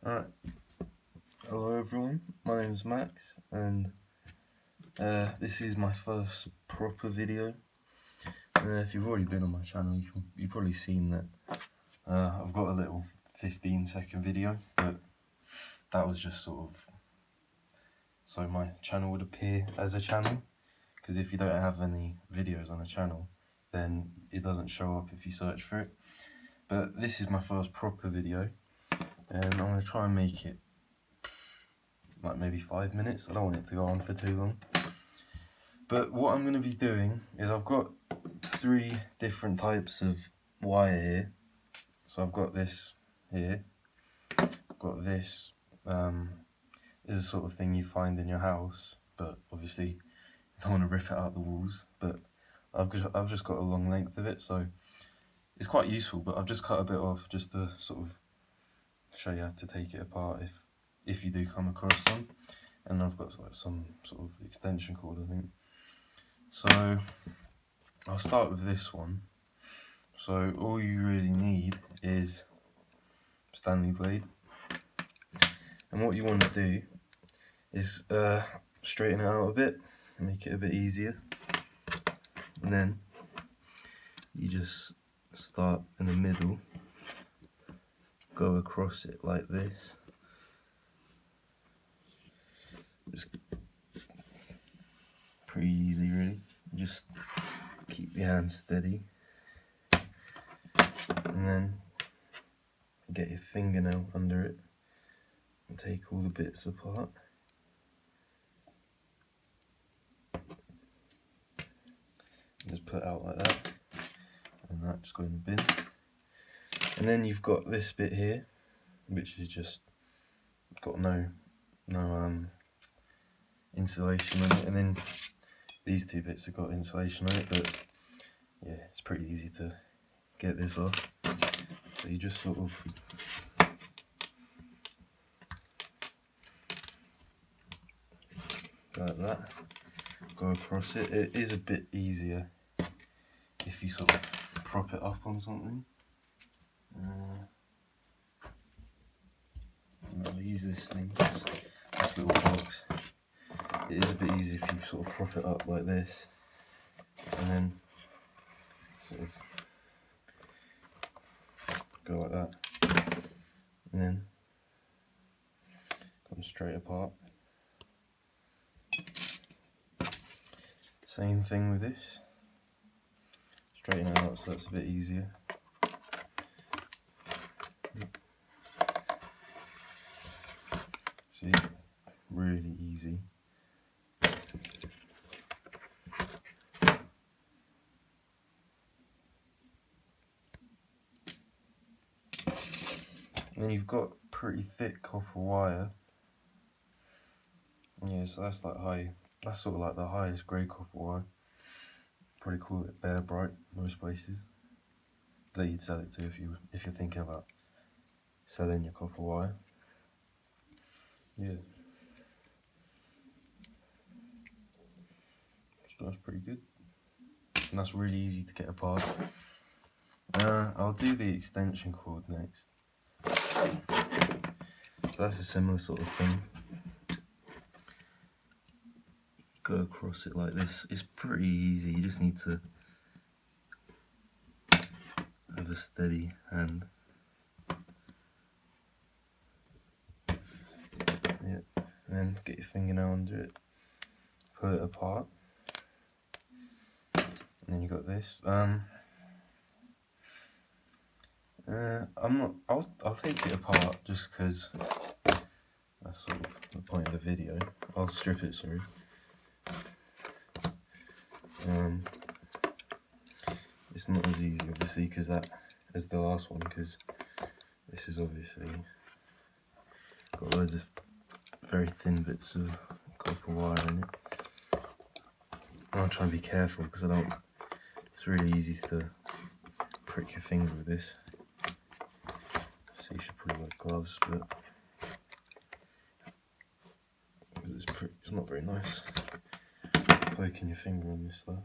Alright, hello everyone, my name is Max, and this is my first proper video. If you've already been on my channel, you've probably seen that I've got a little 15-second video, but that was just sort of so my channel would appear as a channel, because if you don't have any videos on a channel, then it doesn't show up if you search for it. But this is my first proper video, and I'm going to try and make it like maybe 5 minutes. I don't want it to go on for too long. But what I'm going to be doing is I've got 3 different types of wire here. So I've got this here, I've got this, is a sort of thing you find in your house, but obviously you don't want to rip it out the walls, but I've just got a long length of it, so it's quite useful, but I've just cut a bit off just to sort of show you how to take it apart if you do come across some. And I've got like some sort of extension cord, I think. So I'll start with this one. So all you really need is Stanley blade, and what you want to do is straighten it out a bit, make it a bit easier, and then you just start in the middle, go across it like this. Just pretty easy really, just keep your hand steady, and then get your fingernail under it and take all the bits apart. Just put it out like that, and that just go in the bin. And then you've got this bit here, which is just got no insulation on it, and then these 2 bits have got insulation on it, but yeah, it's pretty easy to get this off. So you just sort of go like that, go across it. It is a bit easier if you sort of prop it up on something. I'll use this thing, this little box. It is a bit easier if you sort of prop it up like this, and then sort of go like that, and then come straight apart. Same thing with this, straighten it out so that's a bit easier. See, really easy. And then you've got pretty thick copper wire. Yeah, so that's like that's sort of like the highest grade copper wire. Probably call it Bear Bright most places that you'd sell it to if you're thinking about selling your copper wire. Yeah, so that's pretty good, and that's really easy to get apart. I'll do the extension cord next. So that's a similar sort of thing. You go across it like this. It's pretty easy. You just need to have a steady hand. Yeah, and then get your fingernail under it, pull it apart, and then you got this. I'll take it apart just because that's sort of the point of the video. I'll strip it, sorry. It's not as easy obviously because that as the last one, because this is obviously got loads of very thin bits of copper wire in it. I'll try and be careful because it's really easy to prick your finger with this. So you should probably wear gloves, but it's not very nice poking your finger on this stuff.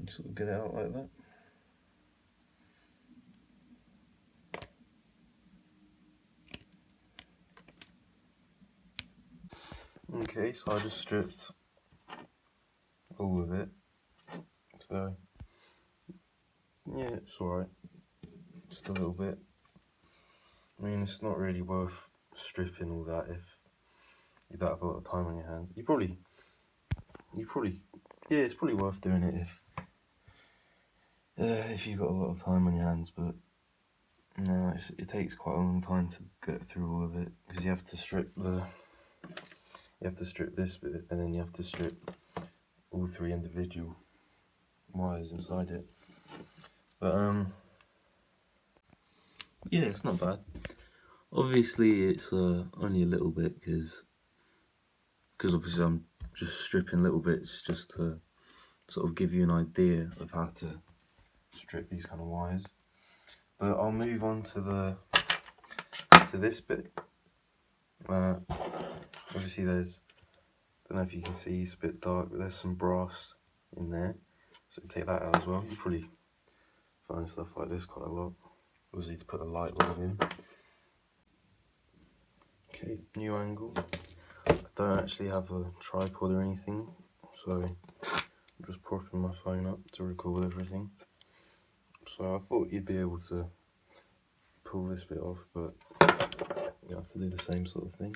You sort of get it out like that. Okay, so I just stripped all of it. So yeah, it's alright. Just a little bit. I mean, it's not really worth stripping all that if you don't have a lot of time on your hands. You probably, yeah, it's probably worth doing it if you've got a lot of time on your hands. But no, it takes quite a long time to get through all of it because you have to strip this bit, and then you have to strip all 3 individual wires inside it. But yeah, it's not bad. Obviously, it's only a little bit because obviously I'm just stripping little bits just to sort of give you an idea of how to strip these kind of wires. But I'll move on to this bit. Obviously there's, I don't know if you can see, it's a bit dark, but there's some brass in there, so take that out as well. You probably find stuff like this quite a lot. Obviously to put a light rod in. Okay, new angle. I don't actually have a tripod or anything, so I'm just propping my phone up to record everything. So I thought you'd be able to pull this bit off, but you have to do the same sort of thing.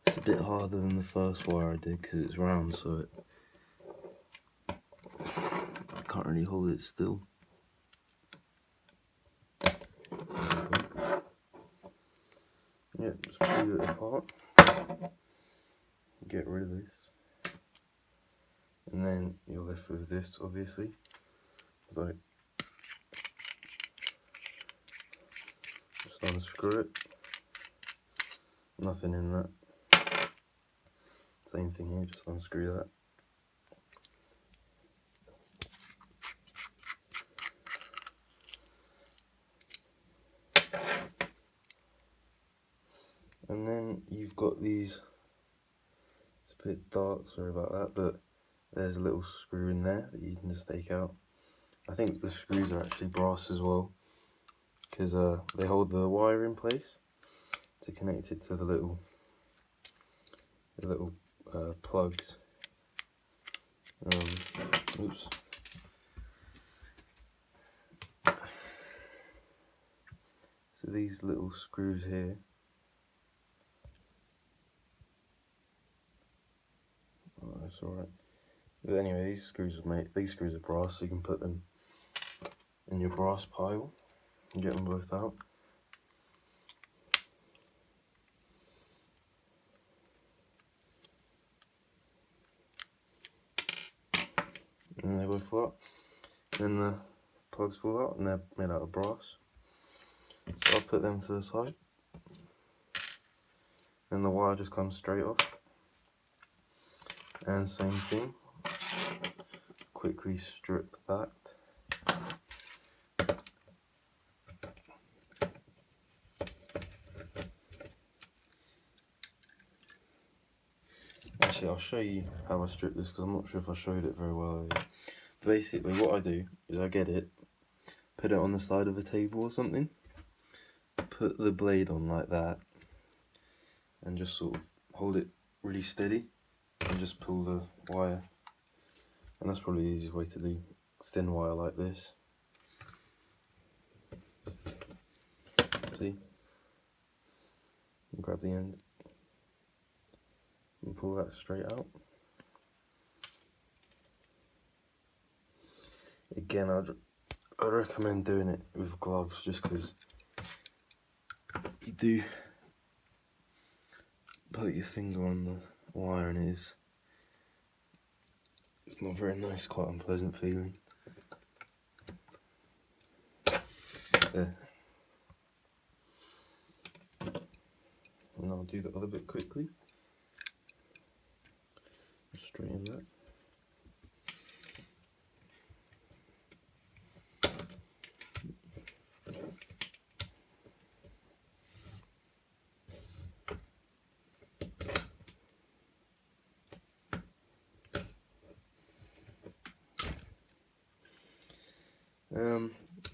It's a bit harder than the first wire I did because it's round, so I can't really hold it still. Yeah, just pull it apart, get rid of this, and then you're left with this, obviously. So just unscrew it, nothing in that. Same thing here, just unscrew that. And then you've got these, it's a bit dark, sorry about that, but there's a little screw in there that you can just take out. I think the screws are actually brass as well, because they hold the wire in place to connect it to the little plugs. Oops. So these little screws here, oh, that's alright. But anyway, these screws are brass, so you can put them in your brass pile and get them both out. And they both fall out. Then the plugs fall out, and they're made out of brass. So I'll put them to the side. And the wire just comes straight off. And same thing. Quickly strip that. Actually, I'll show you how I strip this because I'm not sure if I showed it very well earlier. Basically, what I do is I get it, put it on the side of a table or something, put the blade on like that, and just sort of hold it really steady, and just pull the wire. And that's probably the easiest way to do thin wire like this. See? And grab the end and pull that straight out. Again, I'd recommend doing it with gloves just because you do put your finger on the wire and it's not very nice, quite unpleasant feeling. There. And I'll do the other bit quickly. Straighten that.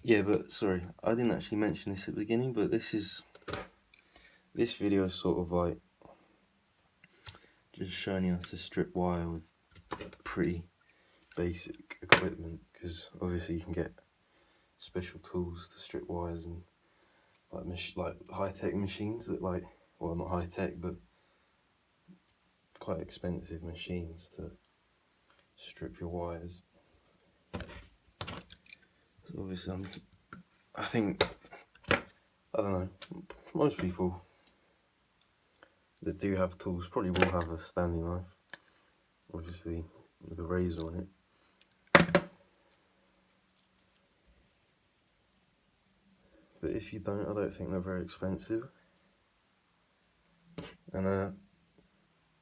Yeah, but sorry, I didn't actually mention this at the beginning, but this video is sort of like just showing you how to strip wire with pretty basic equipment, because obviously you can get special tools to strip wires and like high-tech machines that well, not high-tech, but quite expensive machines to strip your wires. So obviously I think, I don't know, most people that do have tools probably will have a Stanley knife, obviously with a razor on it. But if you don't, I don't think they're very expensive. And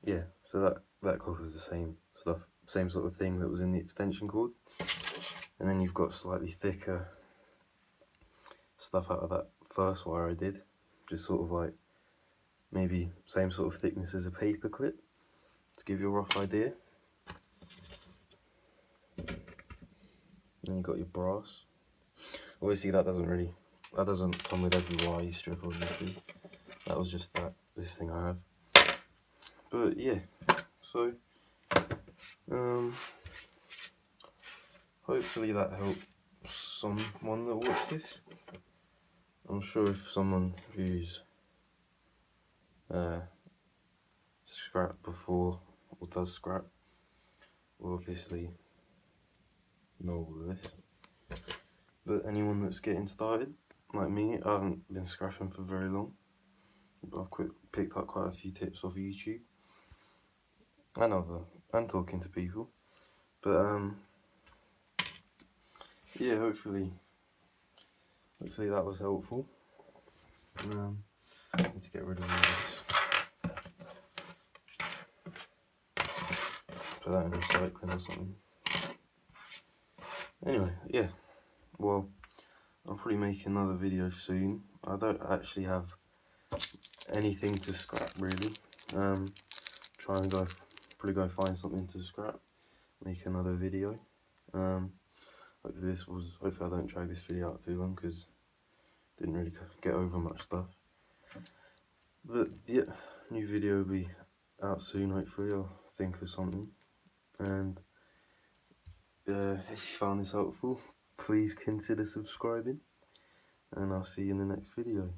yeah, so that covers the same stuff, same sort of thing that was in the extension cord. And then you've got slightly thicker stuff out of that first wire I did, just sort of like maybe same sort of thickness as a paper clip, to give you a rough idea. Then you've got your brass. Obviously that doesn't come with every wire you strip, obviously. That was just this thing I have. But yeah, so hopefully that helped someone that watched this. I'm sure if someone views scrap before or does scrap will obviously know all of this. But anyone that's getting started, like me, I haven't been scrapping for very long, but I've picked up quite a few tips off YouTube and talking to people. But yeah, hopefully that was helpful. I need to get rid of all this. Put that in recycling or something. Anyway, yeah. Well, I'll probably make another video soon. I don't actually have anything to scrap really. Try and probably go find something to scrap. Make another video. Hopefully I don't drag this video out too long, because didn't really get over much stuff. But yeah, new video will be out soon. Hopefully I'll think of something. And if you found this helpful, please consider subscribing, and I'll see you in the next video.